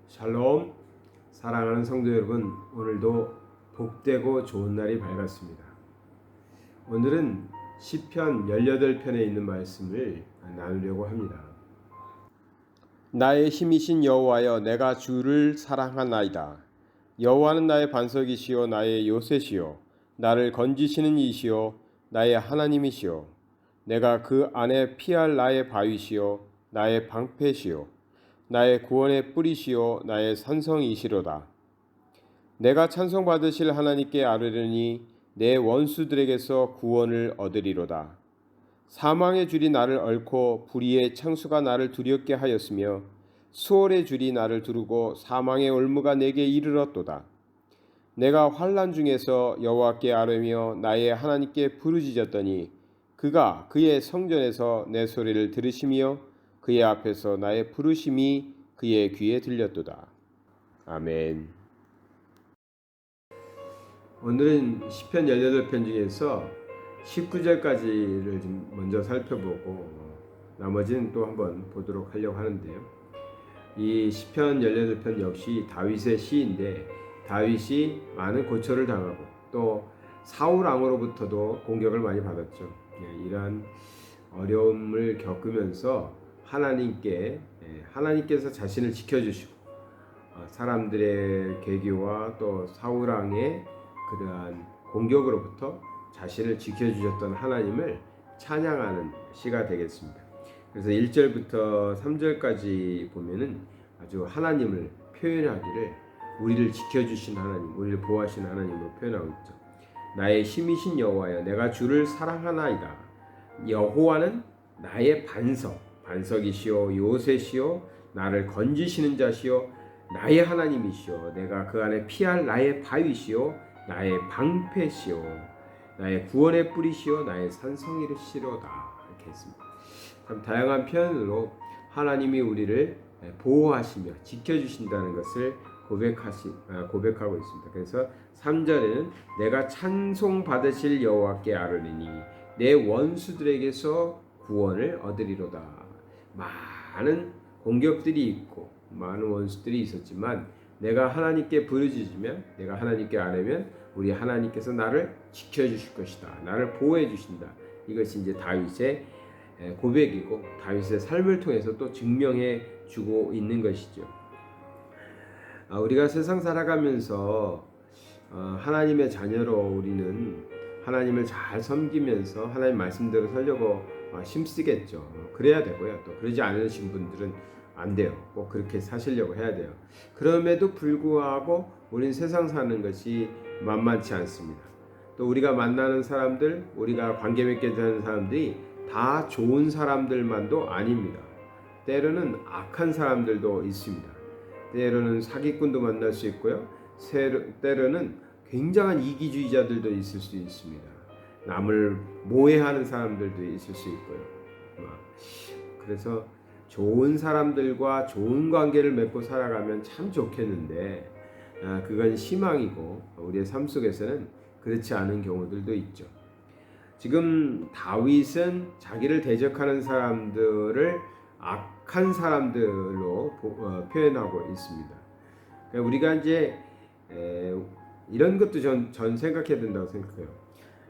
샬롬, 사랑하는 성도 여러분, 오늘도 복되고 좋은 날이 밝았습니다. 오늘은 시편 18편에 있는 말씀을 나누려고 합니다. 나의 힘이신 여호와여, 내가 주를 사랑하나이다. 여호와는 나의 반석이시요 나의 요새시요 나를 건지시는 이시요 나의 하나님이시요 내가 그 안에 피할 나의 바위시요 나의 방패시요 나의 구원의 뿌리시요 나의 산성이시로다. 내가 찬송받으실 하나님께 아뢰려니 내 원수들에게서 구원을 얻으리로다. 사망의 줄이 나를 얽고 불의의 창수가 나를 두렵게 하였으며 수월의 줄이 나를 두르고 사망의 올무가 내게 이르렀도다. 내가 환난 중에서 여호와께 아뢰며 나의 하나님께 부르짖었더니 그가 그의 성전에서 내 소리를 들으시며 그의 앞에서 나의 부르심이 그의 귀에 들렸도다. 아멘. 오늘은 시편 18편 중에서 19절까지를 좀 먼저 살펴보고 나머지는 또 한번 보도록 하려고 하는데요. 이 시편 18편 역시 다윗의 시인데 다윗이 많은 고초를 당하고 또 사울 왕으로부터도 공격을 많이 받았죠. 이러한 어려움을 겪으면서 하나님께서 자신을 지켜주시고 사람들의 계기와 또 사울 왕의 그러한 공격으로부터 자신을 지켜주셨던 하나님을 찬양하는 시가 되겠습니다. 그래서 1절부터 3절까지 보면은 아주 하나님을 표현하기를 우리를 지켜주신 하나님, 우리를 보호하신 하나님으로 표현하고 있죠. 나의 힘이신 여호와여, 내가 주를 사랑하나이다. 여호와는 나의 반석이시오 요새시오 나를 건지시는 자시오 나의 하나님이시오 내가 그 안에 피할 나의 바위시오 나의 방패시오 나의 구원의 뿌리시오 나의 산성이시로다. 이렇게 했습니다. 참 다양한 표현으로 하나님이 우리를 보호하시며 지켜주신다는 것을 고백하고 있습니다. 그래서 3절에는 내가 찬송 받으실 여호와께 아뢰리니 내 원수들에게서 구원을 얻으리로다. 많은 공격들이 있고 많은 원수들이 있었지만 내가 하나님께 부르짖으면 내가 하나님께 아뢰면 우리 하나님께서 나를 지켜주실 것이다. 나를 보호해 주신다. 이것이 이제 다윗의 고백이고 다윗의 삶을 통해서 또 증명해 주고 있는 것이죠. 우리가 세상 살아가면서 하나님의 자녀로 우리는 하나님을 잘 섬기면서 하나님 말씀대로 살려고 힘쓰겠죠. 그래야 되고요. 또 그러지 않으신 분들은 안 돼요. 꼭 그렇게 사시려고 해야 돼요. 그럼에도 불구하고 우린 세상 사는 것이 만만치 않습니다. 또 우리가 만나는 사람들, 우리가 관계 맺게 되는 사람들이 다 좋은 사람들만도 아닙니다. 때로는 악한 사람들도 있습니다. 때로는 사기꾼도 만날 수 있고요. 때로는 굉장한 이기주의자들도 있을 수 있습니다. 남을 모해하는 사람들도 있을 수 있고요. 그래서 좋은 사람들과 좋은 관계를 맺고 살아가면 참 좋겠는데 그건 희망이고 우리의 삶 속에서는 그렇지 않은 경우들도 있죠. 지금 다윗은 자기를 대적하는 사람들을 악한 사람들로 표현하고 있습니다. 그러니까 우리가 이제 이런 것도 전 생각해야 된다고 생각해요.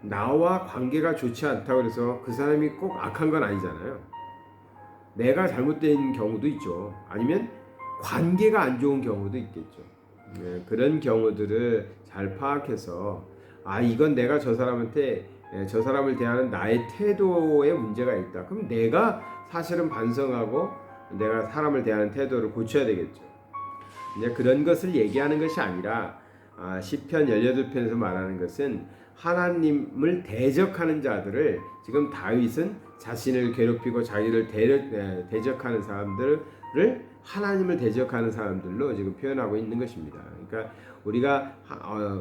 나와 관계가 좋지 않다고 해서 그 사람이 꼭 악한 건 아니잖아요. 내가 잘못된 경우도 있죠. 아니면 관계가 안 좋은 경우도 있겠죠. 그런 경우들을 잘 파악해서 이건 내가 저 사람을 대하는 나의 태도에 문제가 있다. 그럼 내가 사실은 반성하고 내가 사람을 대하는 태도를 고쳐야 되겠죠. 이제 그런 것을 얘기하는 것이 아니라 시편 18편에서 말하는 것은 하나님을 대적하는 자들을 지금 다윗은 자신을 괴롭히고 자기를 대적하는 사람들을 하나님을 대적하는 사람들로 지금 표현하고 있는 것입니다. 그러니까 우리가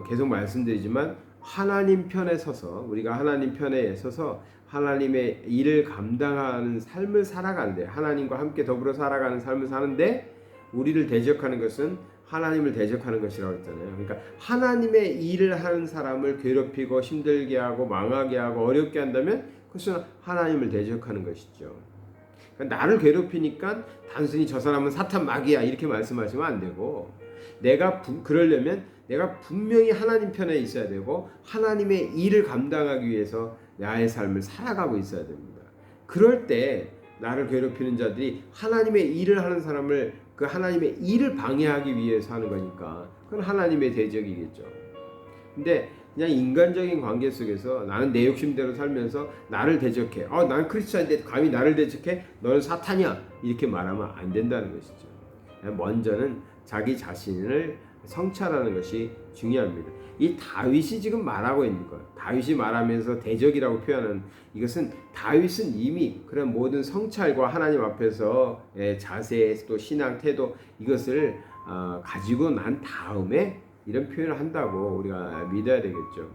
계속 말씀드리지만 하나님 편에 서서 우리가 하나님 편에 서서 하나님의 일을 감당하는 삶을 살아가는데 하나님과 함께 더불어 살아가는 삶을 사는데 우리를 대적하는 것은 하나님을 대적하는 것이라고 했잖아요. 그러니까 하나님의 일을 하는 사람을 괴롭히고 힘들게 하고 망하게 하고 어렵게 한다면 그것은 하나님을 대적하는 것이죠. 그러니까 나를 괴롭히니까 단순히 저 사람은 사탄 마귀야 이렇게 말씀하시면 안 되고, 그러려면 내가 분명히 하나님 편에 있어야 되고 하나님의 일을 감당하기 위해서 나의 삶을 살아가고 있어야 됩니다. 그럴 때 나를 괴롭히는 자들이 하나님의 일을 하는 사람을, 그 하나님의 일을 방해하기 위해서 하는 거니까 그건 하나님의 대적이겠죠. 근데 그냥 인간적인 관계 속에서 나는 내 욕심대로 살면서 나를 대적해. 난 크리스찬인데 감히 나를 대적해? 너는 사탄이야. 이렇게 말하면 안 된다는 것이죠. 먼저는 자기 자신을 성찰하는 것이 중요합니다. 이 다윗이 지금 말하고 있는 것, 다윗이 말하면서 대적이라고 표현하는 이것은, 다윗은 이미 그런 모든 성찰과 하나님 앞에서 자세, 또 신앙 태도, 이것을 가지고 난 다음에 이런 표현을 한다고 우리가 믿어야 되겠죠.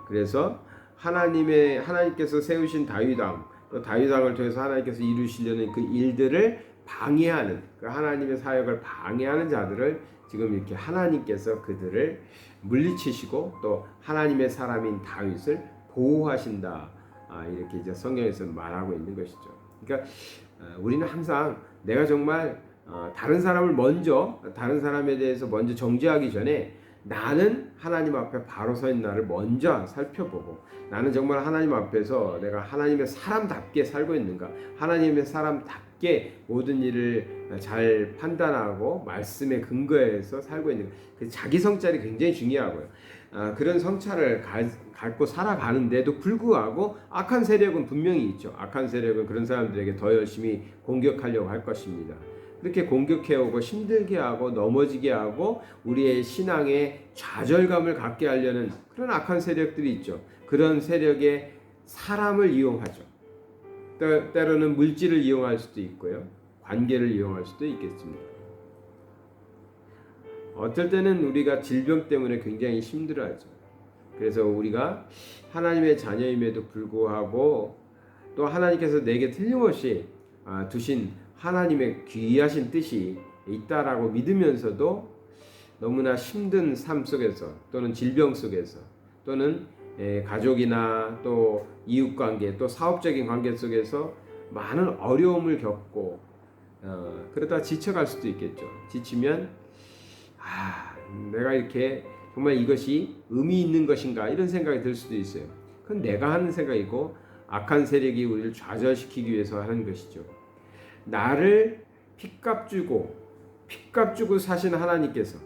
그래서 하나님께서 세우신 다윗왕, 또 다윗왕을 통해서 하나님께서 이루시려는 그 일들을 방해하는, 그 하나님의 사역을 방해하는 자들을 지금 이렇게 하나님께서 그들을 물리치시고 또 하나님의 사람인 다윗을 보호하신다, 이렇게 이제 성경에서 말하고 있는 것이죠. 그러니까 우리는 항상 내가 정말 다른 사람에 대해서 먼저 정죄하기 전에 나는 하나님 앞에 바로 서 있는 나를 먼저 살펴보고, 나는 정말 하나님 앞에서 내가 하나님의 사람답게 살고 있는가, 하나님의 사람답게 모든 일을 잘 판단하고 말씀에 근거해서 살고 있는가, 그 자기 성찰이 굉장히 중요하고요. 그런 성찰을 갖고 살아가는데도 불구하고 악한 세력은 분명히 있죠. 악한 세력은 그런 사람들에게 더 열심히 공격하려고 할 것입니다. 그렇게 공격해오고 힘들게 하고 넘어지게 하고 우리의 신앙에 좌절감을 갖게 하려는 그런 악한 세력들이 있죠. 그런 세력에 사람을 이용하죠. 때로는 물질을 이용할 수도 있고요, 관계를 이용할 수도 있겠습니다. 어떨 때는 우리가 질병 때문에 굉장히 힘들어하죠. 그래서 우리가 하나님의 자녀임에도 불구하고 또 하나님께서 내게 틀림없이 두신 하나님의 귀하신 뜻이 있다라고 믿으면서도 너무나 힘든 삶 속에서, 또는 질병 속에서, 또는 가족이나 또 이웃관계, 또 사업적인 관계 속에서 많은 어려움을 겪고 그러다 지쳐갈 수도 있겠죠. 지치면 내가 이렇게 정말 이것이 의미 있는 것인가, 이런 생각이 들 수도 있어요. 그건 내가 하는 생각이고 악한 세력이 우리를 좌절시키기 위해서 하는 것이죠. 나를 핏값 주고 사신 하나님께서,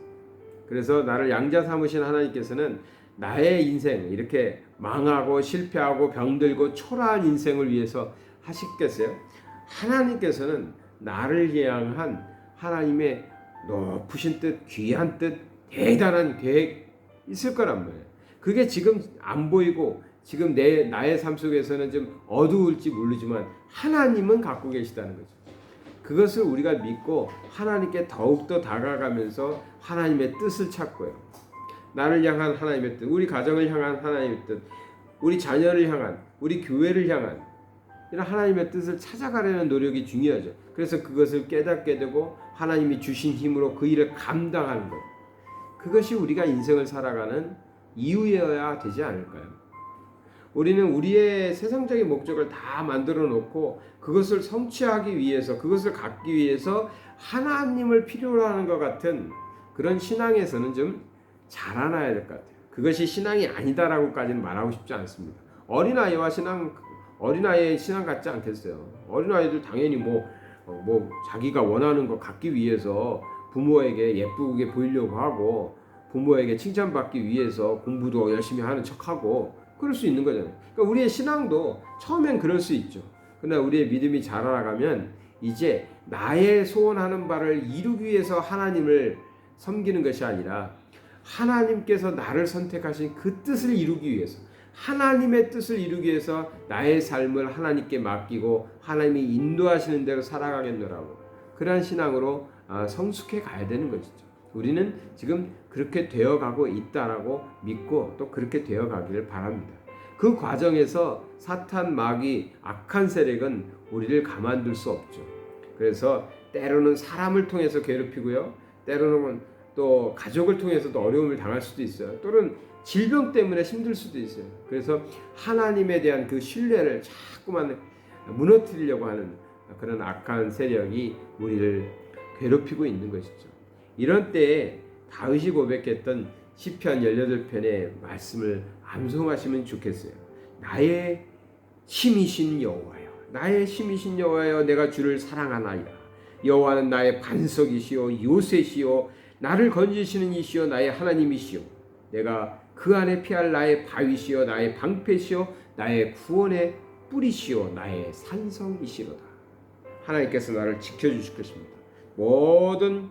그래서 나를 양자 삼으신 하나님께서는 나의 인생, 이렇게 망하고 실패하고 병들고 초라한 인생을 위해서 하시겠어요? 하나님께서는 나를 향한 하나님의 높으신 뜻, 귀한 뜻, 대단한 계획 있을 거란 말이에요. 그게 지금 안 보이고 지금 나의 삶 속에서는 좀 어두울지 모르지만 하나님은 갖고 계시다는 거죠. 그것을 우리가 믿고 하나님께 더욱더 다가가면서 하나님의 뜻을 찾고요, 나를 향한 하나님의 뜻, 우리 가정을 향한 하나님의 뜻, 우리 자녀를 향한, 우리 교회를 향한 이런 하나님의 뜻을 찾아가려는 노력이 중요하죠. 그래서 그것을 깨닫게 되고 하나님이 주신 힘으로 그 일을 감당하는 것, 그것이 우리가 인생을 살아가는 이유여야 되지 않을까요? 우리는 우리의 세상적인 목적을 다 만들어 놓고 그것을 성취하기 위해서, 그것을 갖기 위해서 하나님을 필요로 하는 것 같은 그런 신앙에서는 좀 자라나야 될 것 같아요. 그것이 신앙이 아니다라고까지는 말하고 싶지 않습니다. 어린아이의 신앙 같지 않겠어요? 어린아이들 당연히 자기가 원하는 거 갖기 위해서 부모에게 예쁘게 보이려고 하고, 부모에게 칭찬받기 위해서 공부도 열심히 하는 척하고 그럴 수 있는 거잖아요. 그러니까 우리의 신앙도 처음엔 그럴 수 있죠. 그러나 우리의 믿음이 자라나가면 이제 나의 소원하는 바를 이루기 위해서 하나님을 섬기는 것이 아니라 하나님께서 나를 선택하신 그 뜻을 이루기 위해서, 하나님의 뜻을 이루기 위해서 나의 삶을 하나님께 맡기고 하나님이 인도하시는 대로 살아가겠노라고, 그러한 신앙으로 성숙해 가야 되는 것이죠. 우리는 지금 그렇게 되어가고 있다라고 믿고 또 그렇게 되어가기를 바랍니다. 그 과정에서 사탄, 마귀, 악한 세력은 우리를 가만둘 수 없죠. 그래서 때로는 사람을 통해서 괴롭히고요, 때로는 또 가족을 통해서도 어려움을 당할 수도 있어요. 또는 질병 때문에 힘들 수도 있어요. 그래서 하나님에 대한 그 신뢰를 자꾸만 무너뜨리려고 하는 그런 악한 세력이 우리를 괴롭히고 있는 것이죠. 이런 때에 다윗이 고백했던 시편 18편의 말씀을 암송하시면 좋겠어요. 나의 힘이신 여호와여, 나의 힘이신 여호와여, 내가 주를 사랑하나이다. 여호와는 나의 반석이시요 요새시요 나를 건지시는 이시요 나의 하나님이시요 내가 그 안에 피할 나의 바위시요 나의 방패시요 나의 구원의 뿌리시요 나의 산성이시로다. 하나님께서 나를 지켜주실 것입니다. 모든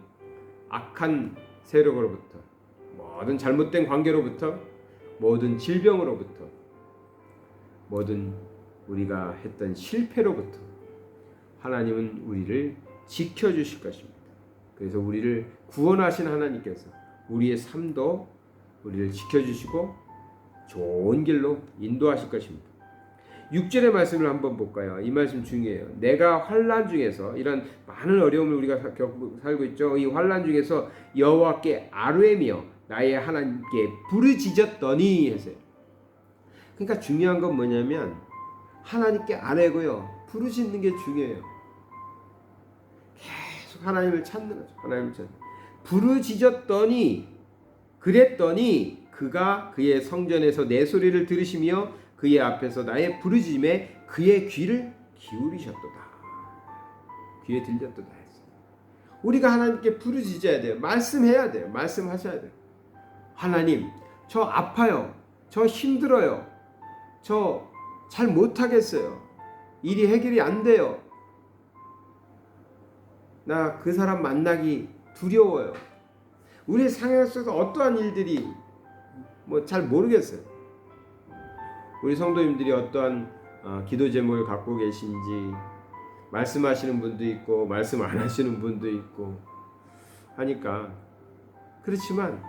악한 세력으로부터, 모든 잘못된 관계로부터, 모든 질병으로부터, 모든 우리가 했던 실패로부터 하나님은 우리를 지켜주실 것입니다. 그래서 우리를 구원하신 하나님께서 우리의 삶도 우리를 지켜주시고 좋은 길로 인도하실 것입니다. 6절의 말씀을 한번 볼까요? 이 말씀 중요해요. 내가 환난 중에서, 이런 많은 어려움을 우리가 살고 있죠. 이 환난 중에서 여호와께 아뢰며 나의 하나님께 부르짖었더니 했어요. 그러니까 중요한 건 뭐냐면 하나님께 아뢰고요, 부르짖는 게 중요해요. 계속 하나님을 찾는 거죠. 하나님을 찾는. 부르짖었더니, 그랬더니 그가 그의 성전에서 내 소리를 들으시며 그의 앞에서 나의 부르짖음에 그의 귀를 기울이셨도다. 귀에 들렸도다 했어요. 우리가 하나님께 부르짖어야 돼요. 말씀해야 돼요. 말씀하셔야 돼요. 하나님, 저 아파요. 저 힘들어요. 저 잘 못하겠어요. 일이 해결이 안 돼요. 나 그 사람 만나기 두려워요. 우리 상황 속에서 어떠한 일들이 잘 모르겠어요. 우리 성도님들이 어떠한 기도 제목을 갖고 계신지, 말씀하시는 분도 있고 말씀 안 하시는 분도 있고 하니까, 그렇지만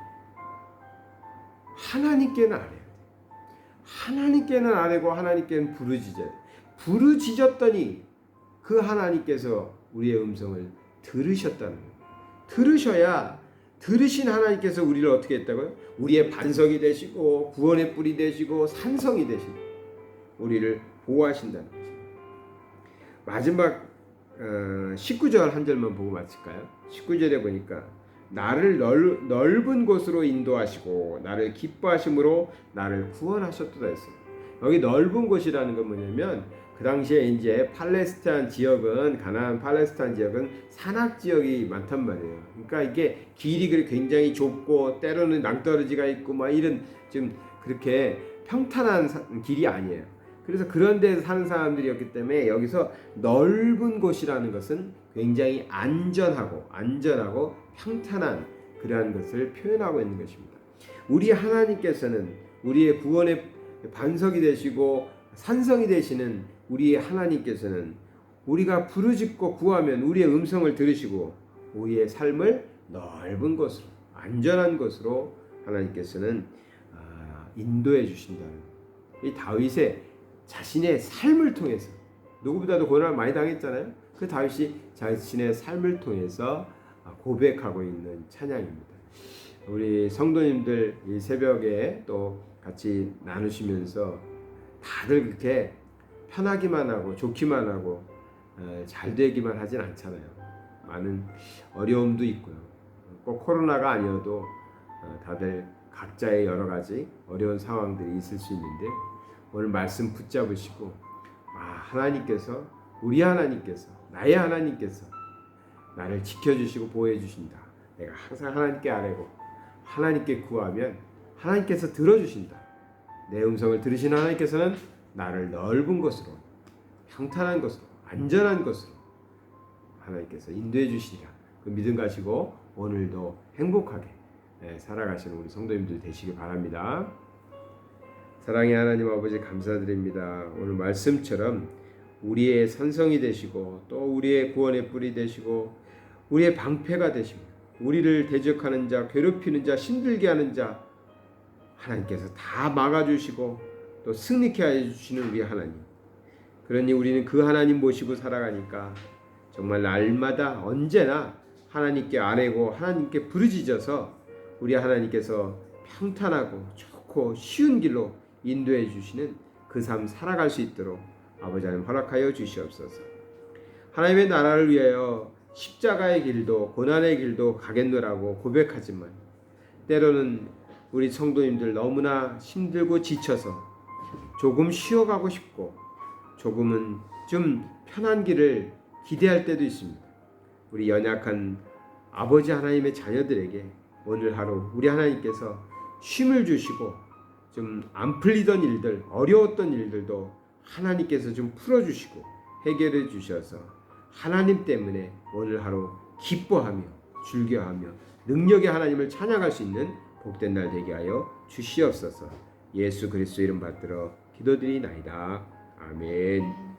하나님께는 안 해요. 하나님께는 안 하고 하나님께는 부르짖어요. 부르짖었더니 그 하나님께서 우리의 음성을 들으셨다는 거예요. 들으셔야, 들으신 하나님께서 우리를 어떻게 했다고요? 우리의 반석이 되시고 구원의 뿔이 되시고 산성이 되시고 우리를 보호하신다는 거죠. 마지막 19절 한 절만 보고 마칠까요? 19절에 보니까 나를 넓은 곳으로 인도하시고 나를 기뻐하심으로 나를 구원하셨도다 했어요. 여기 넓은 곳이라는 건 뭐냐면, 그 당시에 이제 팔레스타인 지역은, 가나안 팔레스타인 지역은 산악 지역이 많단 말이에요. 그러니까 이게 길이 굉장히 좁고 때로는 낭떠러지가 있고 이런 좀 그렇게 평탄한 길이 아니에요. 그래서 그런 데서 사는 사람들이었기 때문에 여기서 넓은 곳이라는 것은 굉장히 안전하고 평탄한 그러한 것을 표현하고 있는 것입니다. 우리 하나님께서는 우리의 구원의 반석이 되시고 산성이 되시는 우리의 하나님께서는 우리가 부르짖고 구하면 우리의 음성을 들으시고 우리의 삶을 넓은 곳으로, 안전한 곳으로 하나님께서는 인도해 주신다는, 이 다윗의 자신의 삶을 통해서, 누구보다도 고난을 많이 당했잖아요. 그 다윗이 자신의 삶을 통해서 고백하고 있는 찬양입니다. 우리 성도님들 이 새벽에 또 같이 나누시면서 다들 그렇게 편하기만 하고 좋기만 하고 잘 되기만 하진 않잖아요. 많은 어려움도 있고요. 꼭 코로나가 아니어도 다들 각자의 여러 가지 어려운 상황들이 있을 수 있는데, 오늘 말씀 붙잡으시고 하나님께서, 우리 하나님께서, 나의 하나님께서 나를 지켜주시고 보호해 주신다. 내가 항상 하나님께 아뢰고 하나님께 구하면 하나님께서 들어주신다. 내 음성을 들으시는 하나님께서는 나를 넓은 곳으로, 평탄한 곳으로, 안전한 곳으로 하나님께서 인도해 주시리라. 그 믿음 가지고 오늘도 행복하게 살아가시는 우리 성도님들 되시기 바랍니다. 사랑의 하나님 아버지, 감사드립니다. 오늘 말씀처럼 우리의 산성이 되시고 또 우리의 구원의 뿔이 되시고 우리의 방패가 되시고 우리를 대적하는 자, 괴롭히는 자, 힘들게 하는 자 하나님께서 다 막아주시고 또 승리케 해주시는 우리 하나님. 그러니 우리는 그 하나님 모시고 살아가니까 정말 날마다 언제나 하나님께 아뢰고 하나님께 부르짖어서 우리 하나님께서 평탄하고 좋고 쉬운 길로 인도해 주시는 그 삶 살아갈 수 있도록 아버지 하나님 허락하여 주시옵소서. 하나님의 나라를 위하여 십자가의 길도 고난의 길도 가겠노라고 고백하지만 때로는 우리 성도님들 너무나 힘들고 지쳐서 조금 쉬어가고 싶고 조금은 좀 편한 길을 기대할 때도 있습니다. 우리 연약한 아버지 하나님의 자녀들에게 오늘 하루 우리 하나님께서 쉼을 주시고 좀 안 풀리던 일들, 어려웠던 일들도 하나님께서 좀 풀어주시고 해결해 주셔서 하나님 때문에 오늘 하루 기뻐하며 즐겨하며 능력의 하나님을 찬양할 수 있는 복된 날 되게 하여 주시옵소서. 예수 그리스도 이름 받들어 기도드리나이다. 아멘.